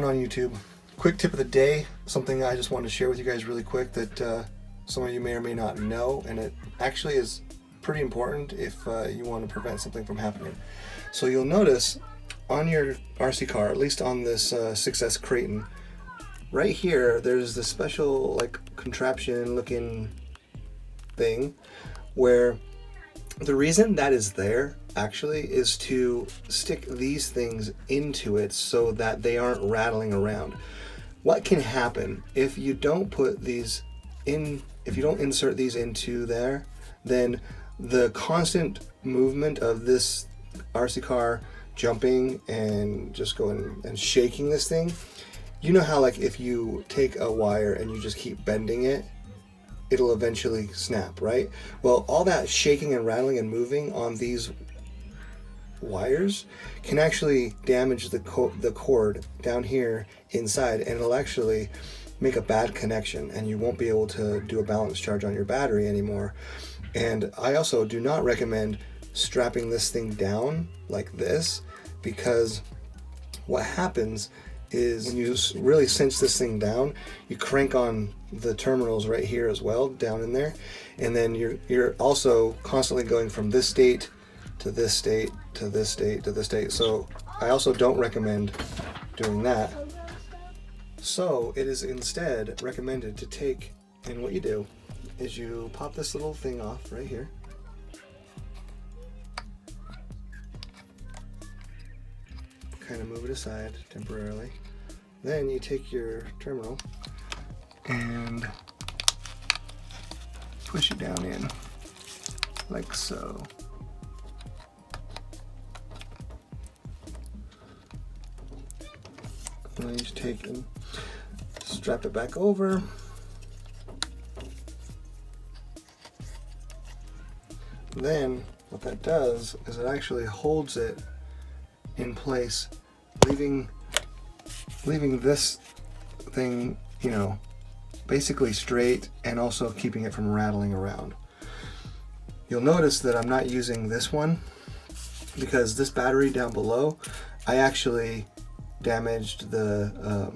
on YouTube. Quick tip of the day, something I just wanted to share with you guys really quick that some of you may or may not know, and it actually is pretty important if you want to prevent something from happening. So you'll notice on your RC car, at least on this 6S Kraton, right here there's this special like contraption looking thing where the reason that is there actually is to stick these things into it so that they aren't rattling around. What can happen if you don't put these in, if you don't insert these into there, then the constant movement of this RC car jumping and just going and shaking this thing, you know how like if you take a wire and you just keep bending it, it'll eventually snap, right? Well, all that shaking and rattling and moving on these wires can actually damage the cord down here inside, and it'll actually make a bad connection, and you won't be able to do a balance charge on your battery anymore. And I also do not recommend strapping this thing down like this, because what happens is when you really cinch this thing down, you crank on the terminals right here as well, down in there, and then you're also constantly going from this state to this state to this state to this state. So I also don't recommend doing that. So it is instead recommended to take, and what you do is you pop this little thing off right here. Kind of move it aside temporarily. Then you take your terminal and push it down in like so. And then you just take and strap it back over. Then what that does is it actually holds it in place, leaving this thing, you know, basically straight, and also keeping it from rattling around. You'll notice that I'm not using this one because this battery down below, I actually damaged the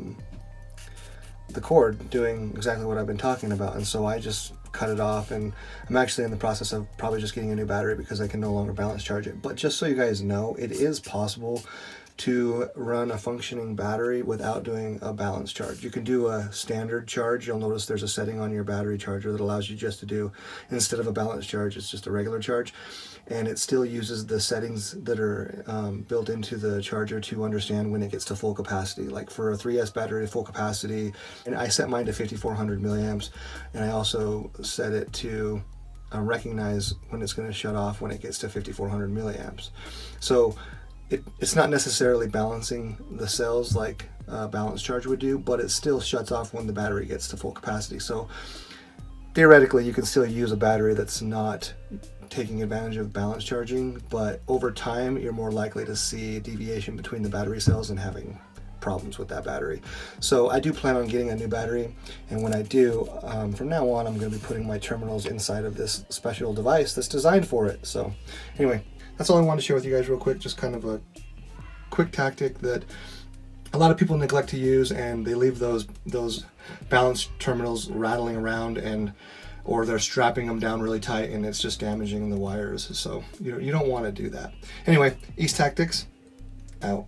cord doing exactly what I've been talking about, and so I just cut it off, and I'm actually in the process of probably just getting a new battery because I can no longer balance charge it. But just so you guys know, it is possible to run a functioning battery without doing a balance charge. You can do a standard charge. You'll notice there's a setting on your battery charger that allows you just to do, instead of a balance charge, it's just a regular charge, and it still uses the settings that are built into the charger to understand when it gets to full capacity. Like for a 3S battery, full capacity, and I set mine to 5400 milliamps, and I also set it to recognize when it's going to shut off when it gets to 5400 milliamps. So it's not necessarily balancing the cells like a balance charge would do, but it still shuts off when the battery gets to full capacity. So theoretically, you can still use a battery that's not taking advantage of balance charging, but over time, you're more likely to see deviation between the battery cells and having problems with that battery. So I do plan on getting a new battery, and when I do, from now on, I'm going to be putting my terminals inside of this special device that's designed for it. So anyway, that's all I wanted to share with you guys real quick, just kind of a quick tactic that a lot of people neglect to use, and they leave those balance terminals rattling around, and or they're strapping them down really tight, and it's just damaging the wires. So you don't want to do that. Anyway, East Tactics out.